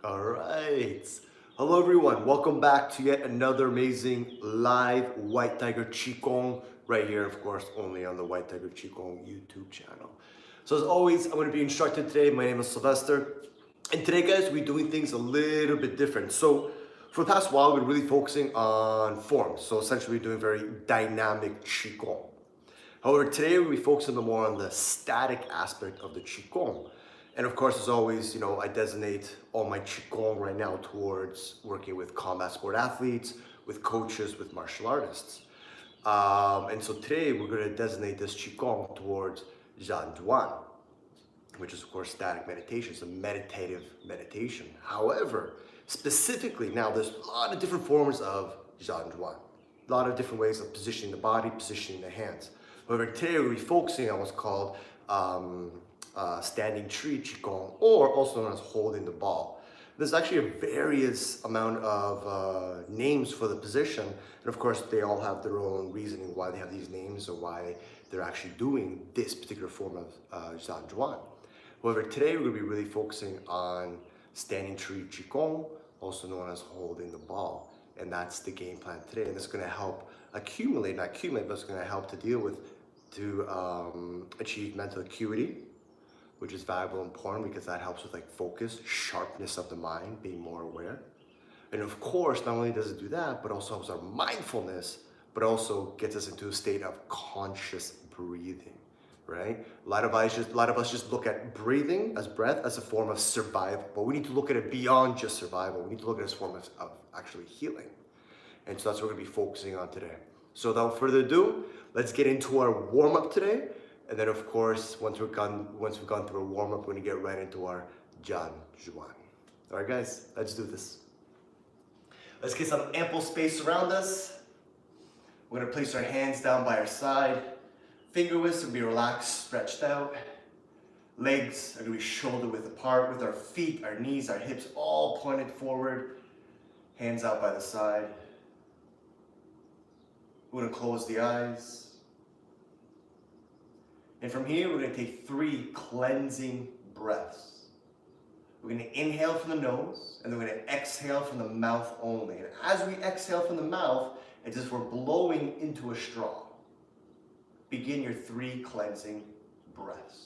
All right. Hello, everyone. Welcome back to yet another amazing live White Tiger Qigong right here, of course, only on the White Tiger Qigong YouTube channel. So as always, I'm going to be instructed today. My name is Sylwester. And today, guys, we're doing things a little bit different. So for the past while, we're really focusing on forms. So essentially, we're doing very dynamic Qigong. However, today we'll be focusing more on the static aspect of the Qigong. And of course, as always, I designate all my Qigong right now towards working with combat sport athletes, with coaches, with martial artists. And so today we're going to designate this Qigong towards Zhan Zhuang, which is of course static meditation. It's a meditative meditation. However, specifically now there's a lot of different forms of Zhan Zhuang, a lot of different ways of positioning the body, positioning the hands. However, today we'll be focusing on what's called Standing Tree Qigong, or also known as holding the ball. There's actually a various amount of names for the position, and of course they all have their own reasoning why they have these names or why they're actually doing this particular form of Zhan Zhuang. However, today we're going to be really focusing on Standing Tree Qigong, also known as holding the ball, and that's the game plan today. And it's going to help not accumulate, but it's going to help to achieve mental acuity, which is valuable and important because that helps with like focus, sharpness of the mind, being more aware. And of course, not only does it do that, but also helps our mindfulness, but also gets us into a state of conscious breathing, right? A lot of us just look at breathing as breath as a form of survival, but we need to look at it beyond just survival. We need to look at it as a form of actually healing. And so that's what we're gonna be focusing on today. So without further ado, let's get into our warm-up today. And then of course, once we've gone through our warm-up, we're gonna get right into our Zhan Zhuang. All right, guys, let's do this. Let's get some ample space around us. We're gonna place our hands down by our side. Finger widths will be relaxed, stretched out. Legs are gonna be shoulder width apart with our feet, our knees, our hips all pointed forward. Hands out by the side. We're gonna close the eyes. And from here, we're gonna take 3 cleansing breaths. We're gonna inhale from the nose, and then we're gonna exhale from the mouth only. And as we exhale from the mouth, it's as if we're blowing into a straw. Begin your 3 cleansing breaths.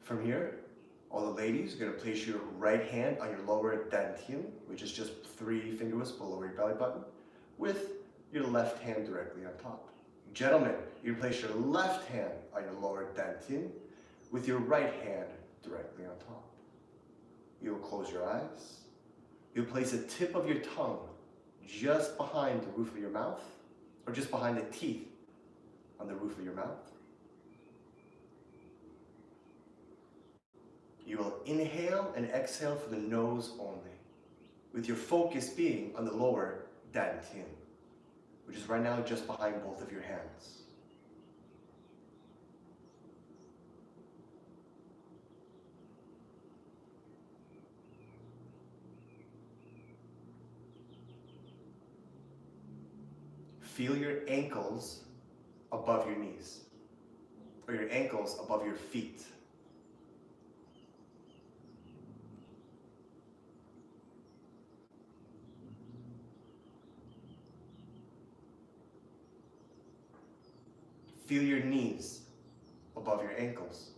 From here, all the ladies, you're gonna place your right hand on your lower dantian, which is just 3 finger widths below your belly button, with your left hand directly on top. Gentlemen, you place your left hand on your lower dantian, with your right hand directly on top. You'll close your eyes. You'll place the tip of your tongue just behind the roof of your mouth, or just behind the teeth on the roof of your mouth. You will inhale and exhale from the nose only, with your focus being on the lower dantian, which is right now just behind both of your hands. Feel your ankles above your knees, or your ankles above your feet. Feel your knees above your ankles.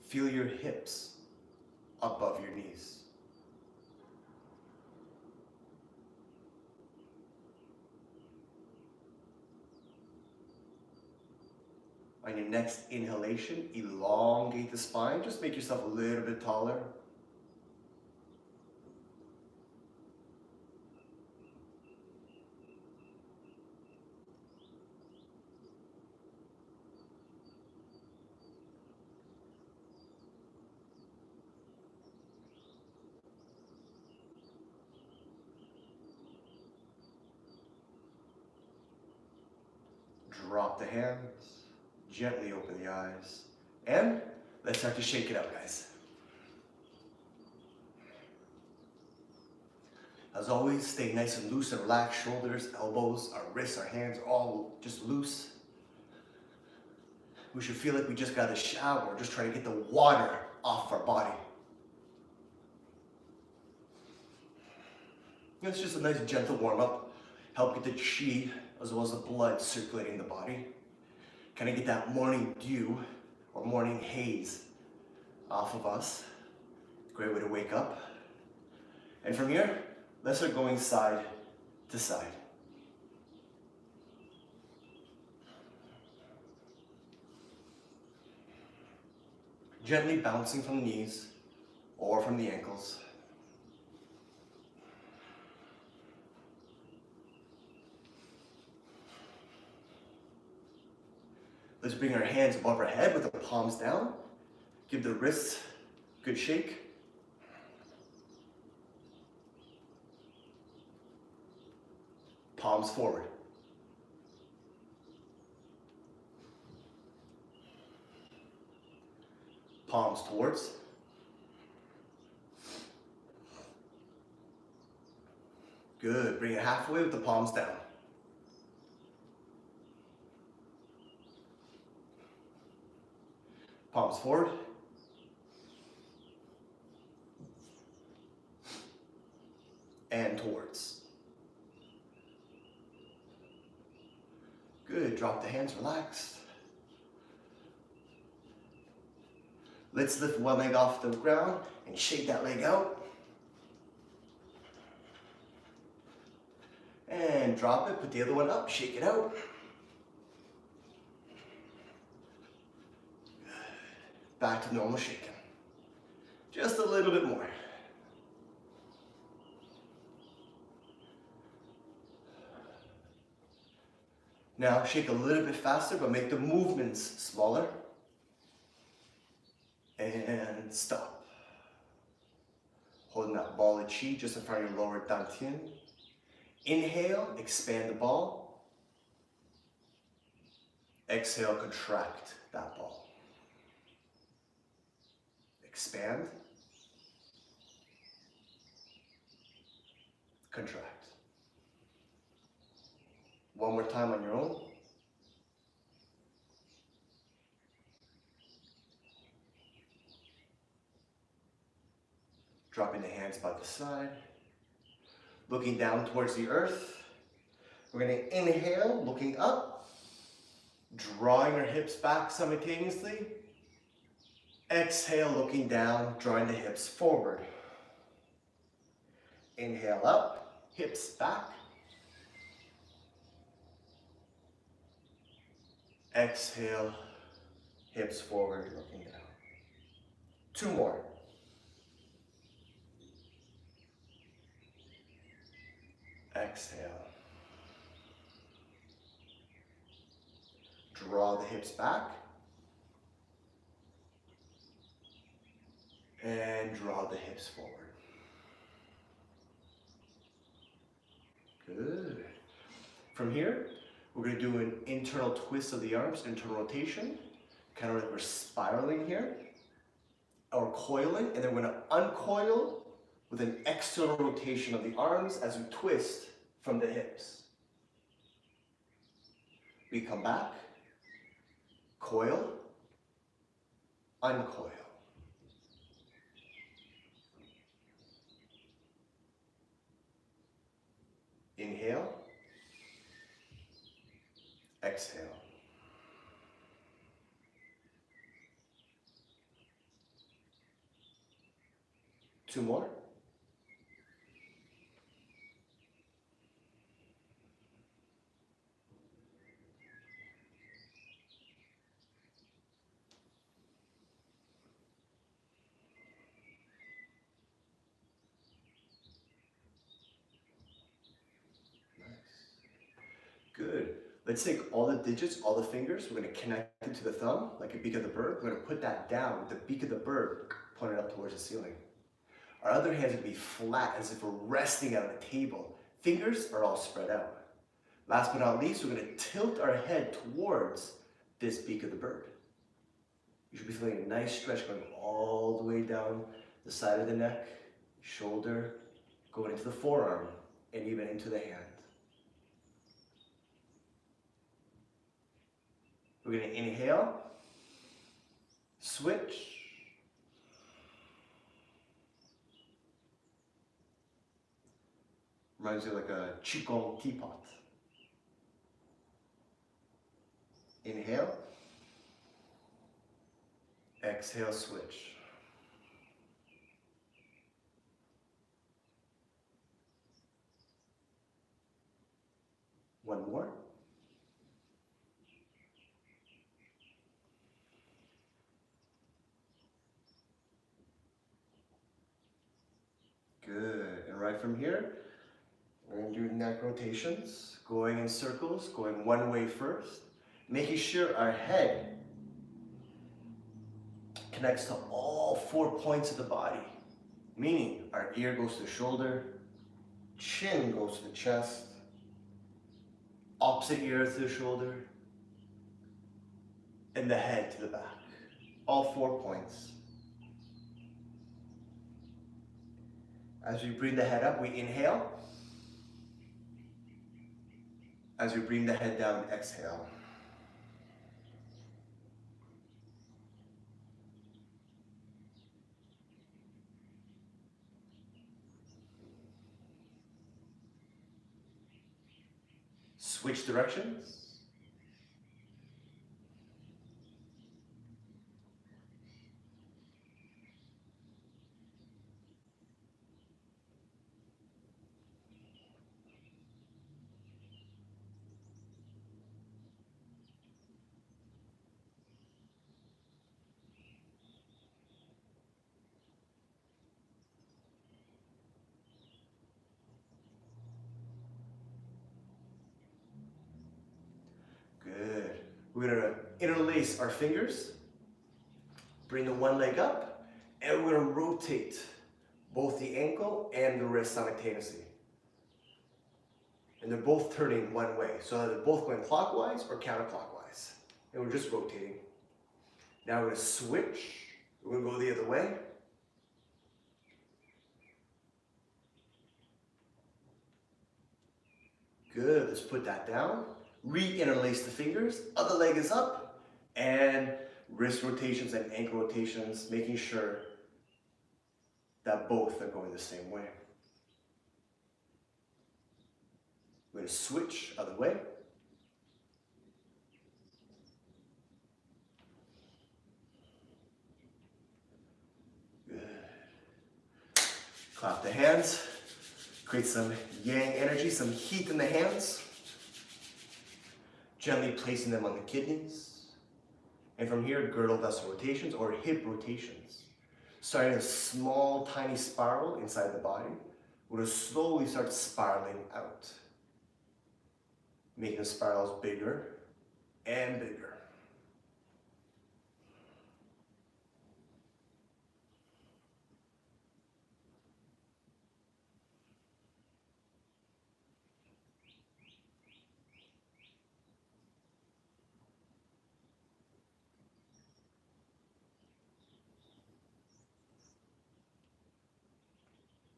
Feel your hips above your knees. On your next inhalation, elongate the spine. Just make yourself a little bit taller. Drop the hands, gently open the eyes, and let's start to shake it out, guys. As always, stay nice and loose and relaxed. Shoulders, elbows, our wrists, our hands, all just loose. We should feel like we just got a shower, just trying to get the water off our body. It's just a nice gentle warm up. Help get the chi as well as the blood circulating the body. Kind of get that morning dew or morning haze off of us. Great way to wake up. And from here, let's start going side to side. Gently bouncing from the knees or from the ankles. Let's bring our hands above our head with the palms down. Give the wrists a good shake. Palms forward. Palms towards. Good. Bring it halfway with the palms down. Palms forward. And towards. Good. Drop the hands, relaxed. Let's lift one leg off the ground and shake that leg out. And drop it, put the other one up, shake it out. Back to normal shaking. Just a little bit more. Now shake a little bit faster, but make the movements smaller. And stop. Holding that ball of chi just in front of your lower dantian. Inhale, expand the ball. Exhale, contract that ball. Expand. Contract. One more time on your own. Dropping the hands by the side. Looking down towards the earth. We're going to inhale, looking up. Drawing our hips back simultaneously. Exhale, looking down, drawing the hips forward. Inhale up, hips back. Exhale, hips forward, looking down. Two more. Exhale. Draw the hips back. And draw the hips forward. Good. From here, we're going to do an internal twist of the arms, internal rotation. Kind of like we're spiraling here. Or coiling. And then we're going to uncoil with an external rotation of the arms as we twist from the hips. We come back, coil, uncoil. Inhale, exhale. Two more. Let's take all the digits, all the fingers, we're gonna connect it to the thumb, like a beak of the bird. We're gonna put that down with the beak of the bird pointed up towards the ceiling. Our other hands are gonna be flat as if we're resting on a table. Fingers are all spread out. Last but not least, we're gonna tilt our head towards this beak of the bird. You should be feeling a nice stretch going all the way down the side of the neck, shoulder, going into the forearm, and even into the hand. We're gonna inhale, switch, reminds you like a Qigong teapot. Inhale, exhale, switch. One more. Good, and right from here, we're going to do neck rotations, going in circles, going one way first, making sure our head connects to all 4 points of the body, meaning our ear goes to the shoulder, chin goes to the chest, opposite ear to the shoulder, and the head to the back. All 4 points. As we bring the head up, we inhale. As we bring the head down, exhale. Switch directions. Good. We're going to interlace our fingers, bring the one leg up, and we're going to rotate both the ankle and the wrist simultaneously. And they're both turning one way, so they're both going clockwise or counterclockwise. And we're just rotating. Now we're going to switch. We're going to go the other way. Good, let's put that down. Re-interlace the fingers, other leg is up, and wrist rotations and ankle rotations, making sure that both are going the same way. We're going to switch other way. Good. Clap the hands. Create some yang energy, some heat in the hands. Gently placing them on the kidneys. And from here, girdle vessel rotations or hip rotations. Starting a small, tiny spiral inside the body. We're going to slowly start spiraling out. Making the spirals bigger and bigger.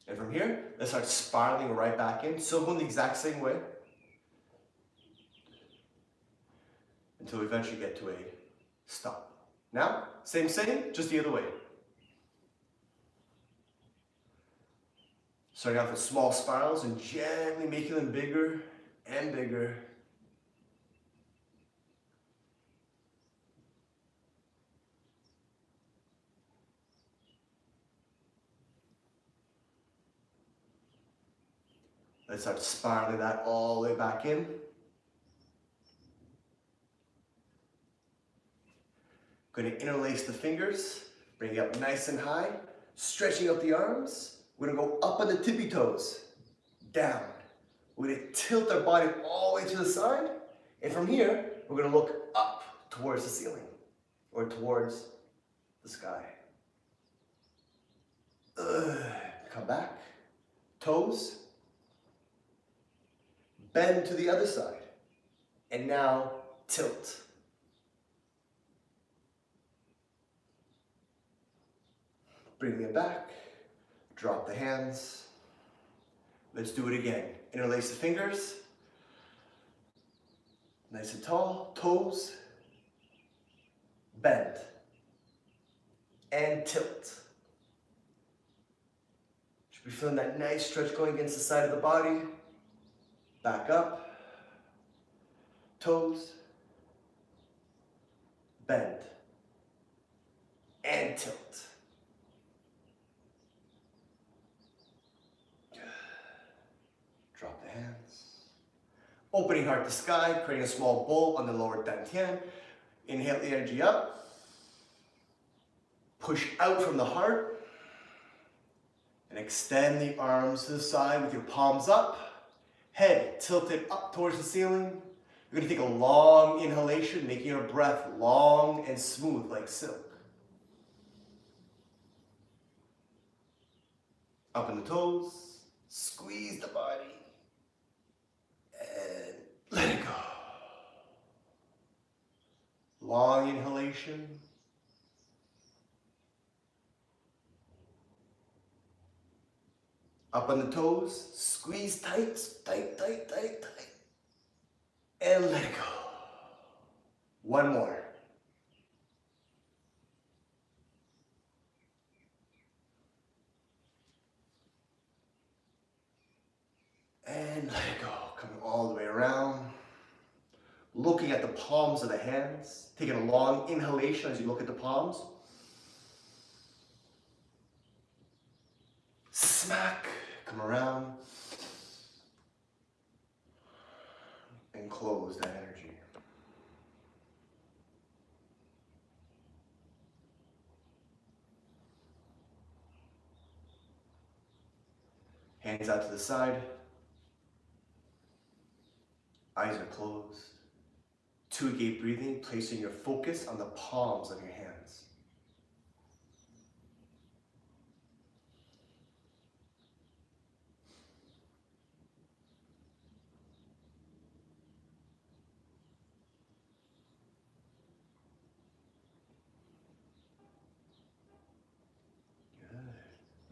And from here, let's start spiraling right back in. So going the exact same way. Until we eventually get to a stop. Now, same, just the other way. Starting off with small spirals and gently making them bigger and bigger. Let's start spiraling that all the way back in. Going to interlace the fingers, bring it up nice and high, stretching out the arms. We're going to go up on the tippy toes, down. We're going to tilt our body all the way to the side, And from here, we're going to look up towards the ceiling or towards the sky. Come back. Toes. Bend to the other side. And now tilt. Bring it back. Drop the hands. Let's do it again. Interlace the fingers. Nice and tall. Toes. Bend. And tilt. Should be feeling that nice stretch going against the side of the body. Back up. Toes. Bend. And tilt. Drop the hands. Opening heart to sky, creating a small bowl on the lower dantian. Inhale the energy up. Push out from the heart. And extend the arms to the side with your palms up. Head tilted up towards the ceiling. You're going to take a long inhalation, making your breath long and smooth like silk. Up in the toes. Squeeze the body. And let it go. Long inhalation. Up on the toes, squeeze tight, tight, tight, tight, tight. And let it go. One more. And let it go. Coming all the way around. Looking at the palms of the hands. Taking a long inhalation as you look at the palms. Smack. Come around. And close that energy. Hands out to the side. Eyes are closed. Two-gate breathing, placing your focus on the palms of your hands.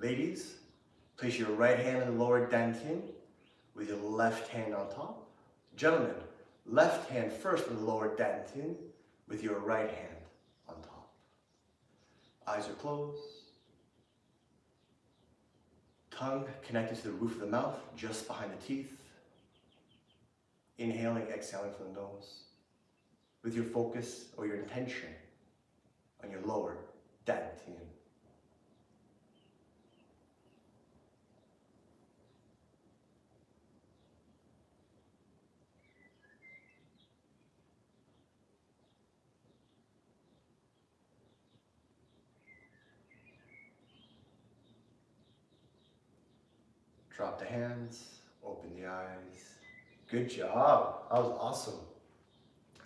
Ladies, place your right hand on the lower dantian with your left hand on top. Gentlemen, left hand first on the lower dantian with your right hand on top. Eyes are closed. Tongue connected to the roof of the mouth, just behind the teeth. Inhaling, exhaling from the nose. With your focus or your intention on your lower dantian. Drop the hands, open the eyes. Good job, that was awesome.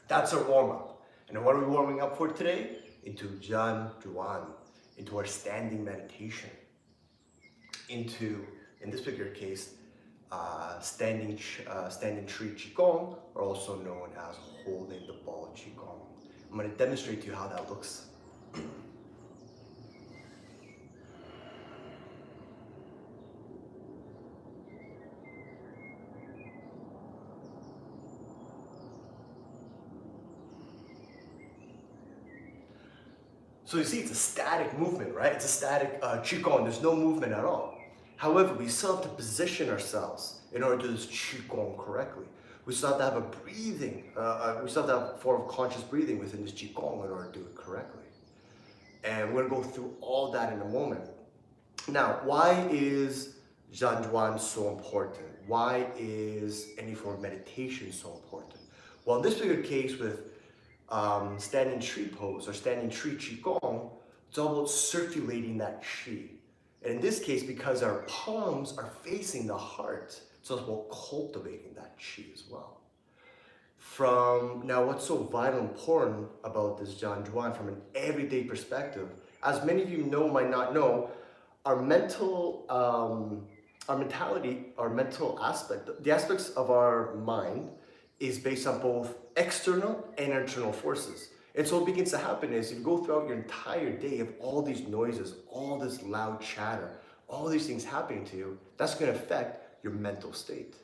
That's our warm-up. And what are we warming up for today? Into Zhan Zhuang, into our standing meditation. Into, in this particular case, Standing Tree Qigong, or also known as Holding the Ball Qigong. I'm going to demonstrate to you how that looks. So you see, it's a static movement, right? It's a static Qigong. There's no movement at all. However, we still have to position ourselves in order to do this Qigong correctly. We still have to have a breathing, we still have to have a form of conscious breathing within this Qigong in order to do it correctly. And we're going to go through all that in a moment. Now, why is Zhan Zhuang so important? Why is any form of meditation so important? Well, in this particular case with standing tree pose or standing tree qigong, it's all about circulating that qi. And in this case, because our palms are facing the heart, it's also about cultivating that qi as well. Now, what's so vital and important about this Zhan Zhuang from an everyday perspective, as many of you know, might not know, our mentality, our mental aspect, the aspects of our mind is based on both external and internal forces. And so what begins to happen is if you go throughout your entire day of all these noises, all this loud chatter, all these things happening to you, that's going to affect your mental state.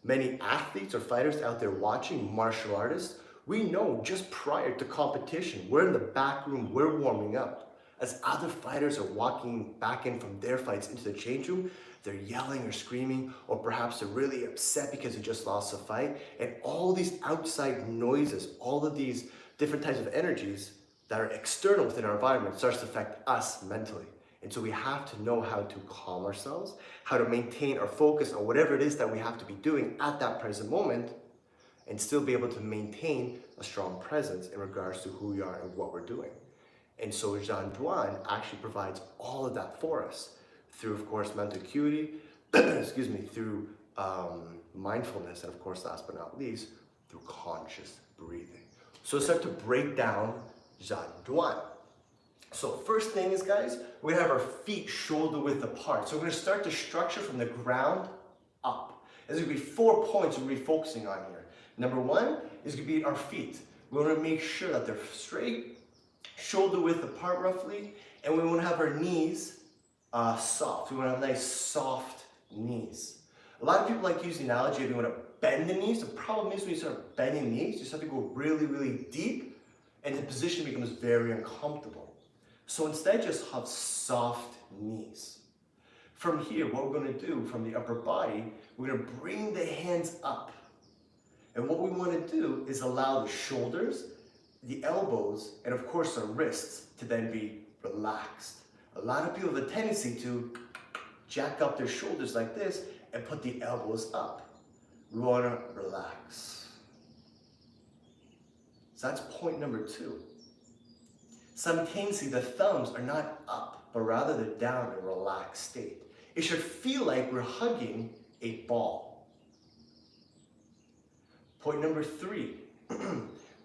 Many athletes or fighters out there watching, martial artists, we know just prior to competition, we're in the back room, we're warming up. As other fighters are walking back in from their fights into the change room, they're yelling or screaming, or perhaps they're really upset because they just lost a fight. And all these outside noises, all of these different types of energies that are external within our environment starts to affect us mentally. And so we have to know how to calm ourselves, how to maintain our focus on whatever it is that we have to be doing at that present moment, and still be able to maintain a strong presence in regards to who we are and what we're doing. And so Zhan Zhuang actually provides all of that for us through, of course, mental acuity, excuse me, through mindfulness, and of course, last but not least, through conscious breathing. So let's start to break down Zhan Zhuang. So first thing is, guys, we're gonna have our feet shoulder width apart. So we're gonna start the structure from the ground up. There's gonna be 4 points we're gonna be focusing on here. Number 1 is gonna be our feet. We wanna make sure that they're straight, shoulder width apart roughly, and we wanna have our knees soft. We wanna have nice soft knees. A lot of people like to use the analogy of you wanna bend the knees. The problem is when you start bending the knees, you just have to go really, really deep, and the position becomes very uncomfortable. So instead, just have soft knees. From here, what we're going to do from the upper body, we're going to bring the hands up. And what we want to do is allow the shoulders, the elbows, and of course our wrists to then be relaxed. A lot of people have a tendency to jack up their shoulders like this and put the elbows up. We want to relax. So that's point number 2. Simultaneously, the thumbs are not up, but rather they're down in a relaxed state. It should feel like we're hugging a ball. Point number 3,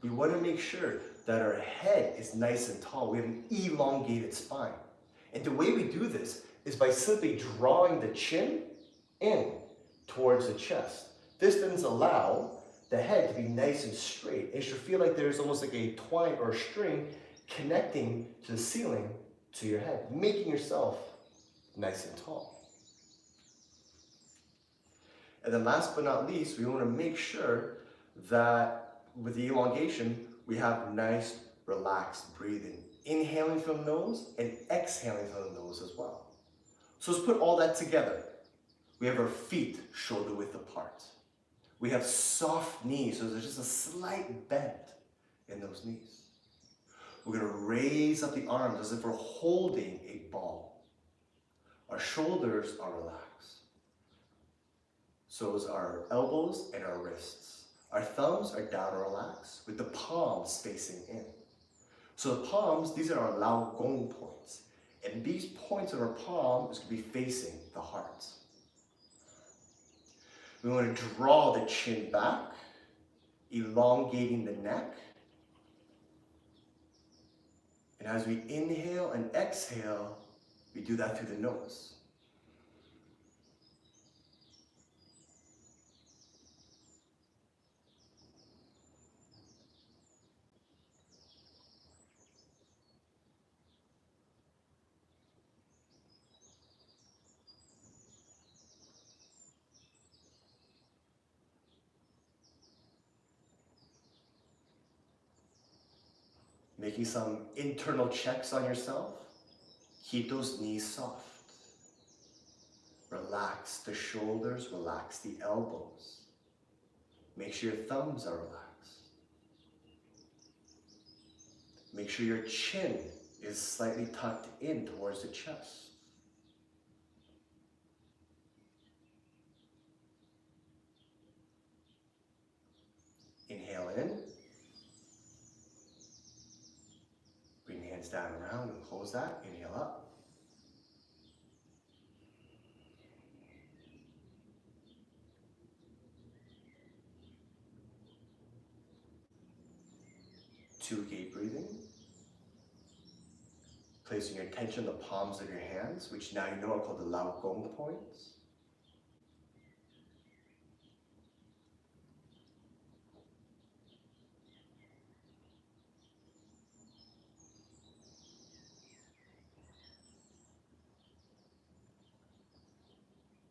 we want to make sure that our head is nice and tall. We have an elongated spine. And the way we do this is by simply drawing the chin in towards the chest. This doesn't allow the head to be nice and straight. It should feel like there's almost like a twine or a string connecting to the ceiling to your head, making yourself nice and tall. And then last but not least, we want to make sure that with the elongation, we have nice, relaxed breathing. Inhaling from the nose and exhaling from the nose as well. So let's put all that together. We have our feet shoulder width apart. We have soft knees, so there's just a slight bend in those knees. We're going to raise up the arms as if we're holding a ball. Our shoulders are relaxed. So is our elbows and our wrists. Our thumbs are down and relaxed with the palms facing in. So the palms, these are our Lao Gong points. And these points of our palm is going to be facing the heart. We want to draw the chin back, elongating the neck. And as we inhale and exhale, we do that through the nose. Making some internal checks on yourself. Keep those knees soft. Relax the shoulders, relax the elbows. Make sure your thumbs are relaxed. Make sure your chin is slightly tucked in towards the chest. Inhale in. Bring the hands down and around and close that. Inhale up. Sylwester breathing. Placing your attention on the palms of your hands, which now you know are called the Lao Gong points.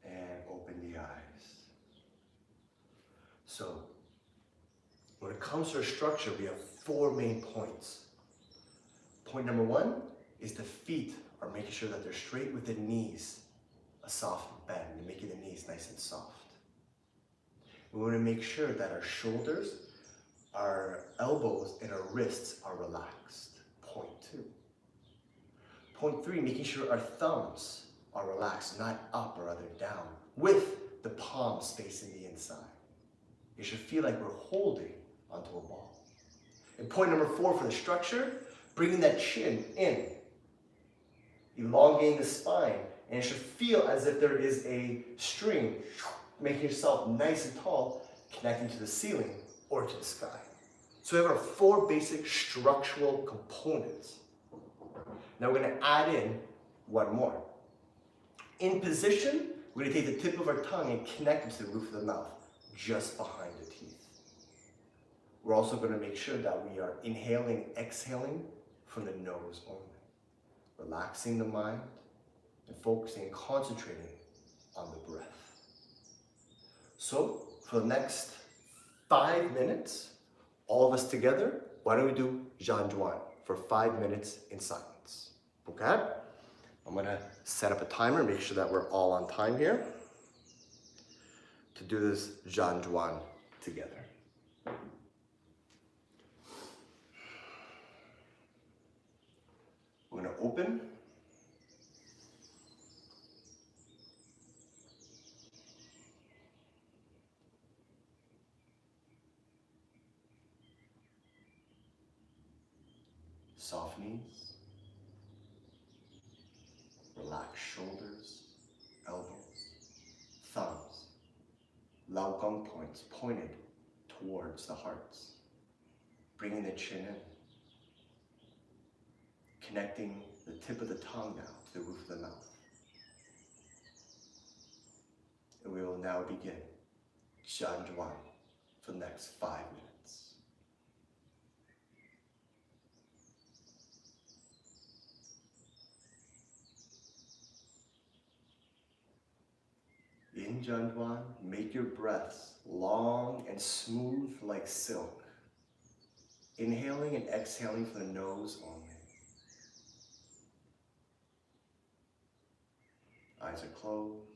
And open the eyes. So, when it comes to our structure, we have 4 main points. Point number 1 is the feet are making sure that they're straight with the knees, a soft bend, and making the knees nice and soft. We want to make sure that our shoulders, our elbows, and our wrists are relaxed. Point 2. Point 3, making sure our thumbs are relaxed, not up or other down, with the palms facing the inside. You should feel like we're holding onto a ball. And point number 4 for the structure, bringing that chin in, elongating the spine, and it should feel as if there is a string, making yourself nice and tall, connecting to the ceiling or to the sky. So we have our 4 basic structural components. Now we're going to add in one more. In position, we're going to take the tip of our tongue and connect it to the roof of the mouth, just behind the teeth. We're also going to make sure that we are inhaling, exhaling from the nose only. Relaxing the mind and focusing and concentrating on the breath. So, for the next 5 minutes, all of us together, why don't we do Zhan Zhuang for 5 minutes in silence, okay? I'm gonna set up a timer, make sure that we're all on time here to do this Zhan Zhuang together. We're gonna open. Soft knees, relaxed shoulders, elbows, thumbs, Lao Gong points pointed towards the hearts, bringing the chin in, connecting the tip of the tongue now to the roof of the mouth. And we will now begin Zhan Zhuang for the next 5 minutes. In Zhan Zhuang, make your breaths long and smooth like silk. Inhaling and exhaling from the nose only. Eyes are closed.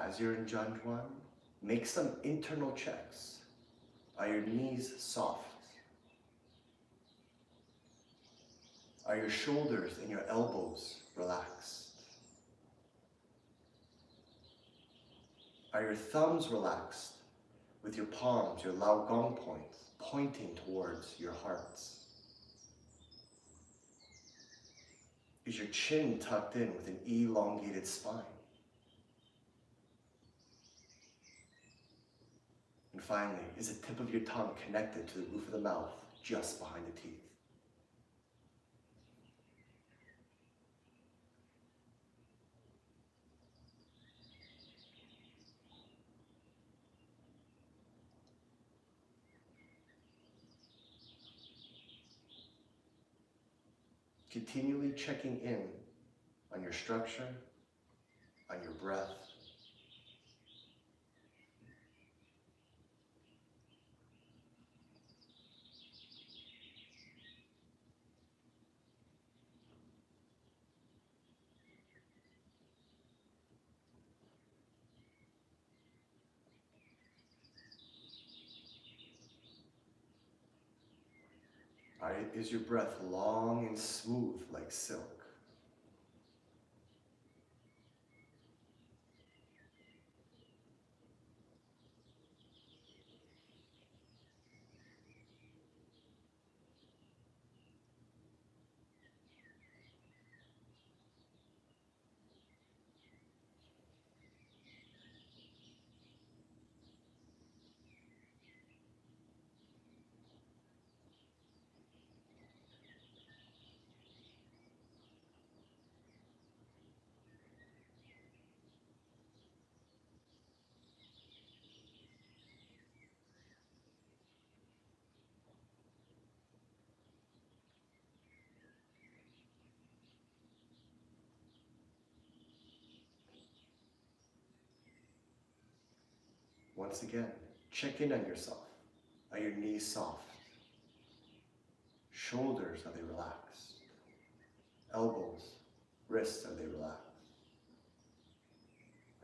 As you're in Zhan Zhuang, make some internal checks. Are your knees soft? Are your shoulders and your elbows relaxed? Are your thumbs relaxed with your palms, your Lao Gong points, pointing towards your hearts? Is your chin tucked in with an elongated spine? And finally, is the tip of your tongue connected to the roof of the mouth, just behind the teeth? Continually checking in on your structure, on your breath. Is your breath long and smooth like silk? Once again, check in on yourself. Are your knees soft? Shoulders, are they relaxed? Elbows, wrists, are they relaxed?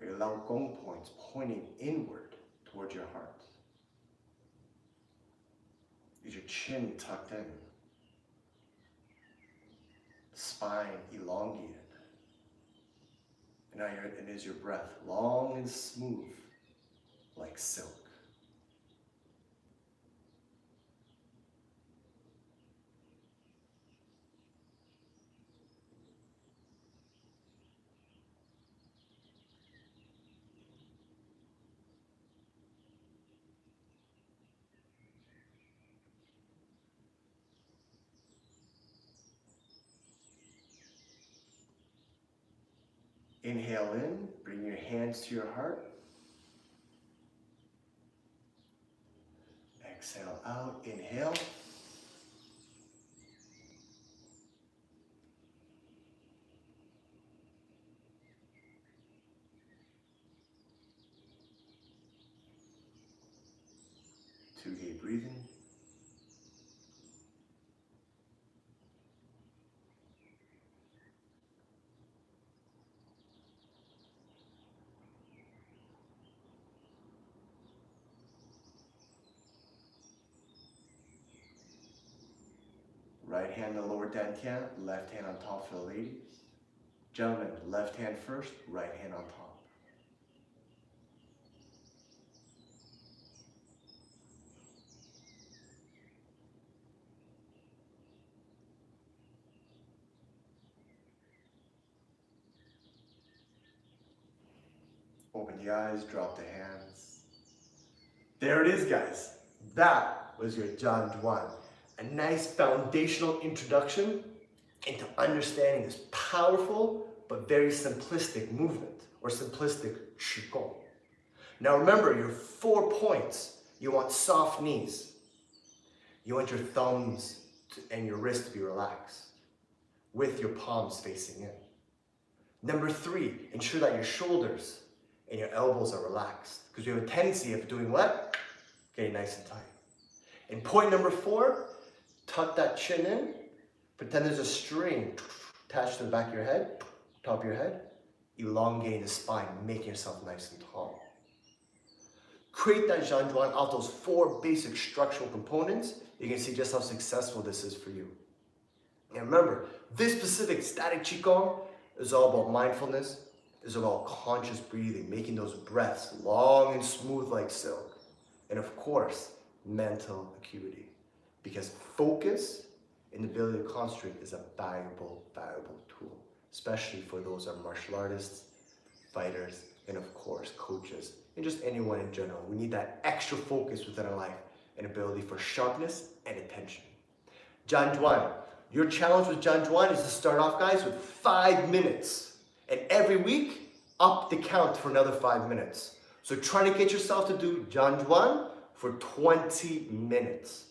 Are your elongate points pointing inward towards your heart? Is your chin tucked in? Spine elongated? And is your breath long and smooth like silk? Inhale in, bring your hands to your heart. Exhale out, inhale. Two deep breathing. Right hand on lower dantian, left hand on top for the ladies. Gentlemen, left hand first, right hand on top. Open the eyes, drop the hands. There it is, guys. That was your Zhan Zhuang. A nice foundational introduction into understanding this powerful but very simplistic movement or simplistic Qigong. Now remember your 4 points. You want soft knees. You want your thumbs and your wrists to be relaxed with your palms facing in. Number 3, ensure that your shoulders and your elbows are relaxed because you have a tendency of doing what? Getting nice and tight. And point number 4, tuck that chin in. Pretend there's a string attached to the back of your head, top of your head. Elongating the spine, making yourself nice and tall. Create that Zhan Zhuang out of those 4 basic structural components. You can see just how successful this is for you. And remember, this specific static Qigong is all about mindfulness. It's about conscious breathing, making those breaths long and smooth like silk. And of course, mental acuity. Because focus and the ability to concentrate is a valuable tool, especially for those who are martial artists, fighters, and of course, coaches, and just anyone in general. We need that extra focus within our life and ability for sharpness and attention. Zhan Zhuang. Your challenge with Zhan Zhuang is to start off, guys, with 5 minutes. And every week, up the count for another 5 minutes. So try to get yourself to do Zhan Zhuang for 20 minutes.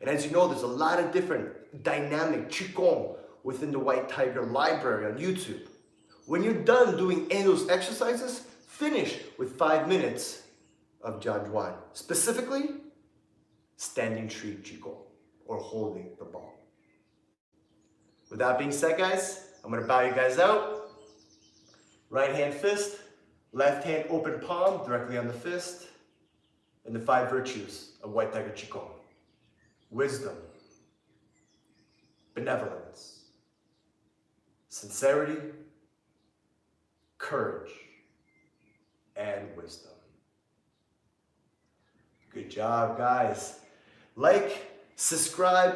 And as you know, there's a lot of different dynamic Qigong within the White Tiger library on YouTube. When you're done doing any of those exercises, finish with 5 minutes of Zhan Zhuang. Specifically, Standing Tree Qigong, or holding the ball. With that being said, guys, I'm going to bow you guys out. Right hand fist, left hand open palm directly on the fist, and the 5 virtues of White Tiger Qigong. Wisdom, benevolence, sincerity, courage, and wisdom. Good job, guys. Like, subscribe.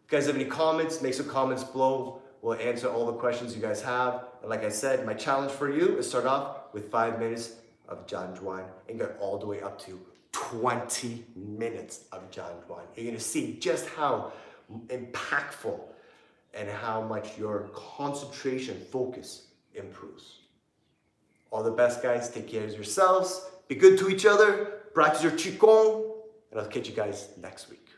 If you guys have any comments, make some comments below. We'll answer all the questions you guys have. And like I said, my challenge for you is start off with 5 minutes of Zhan Zhuang and get all the way up to 20 minutes of Zhan Zhuang. You're gonna see just how impactful and how much your concentration, focus improves. All the best, guys. Take care of yourselves. Be good to each other. Practice your Qigong. And I'll catch you guys next week.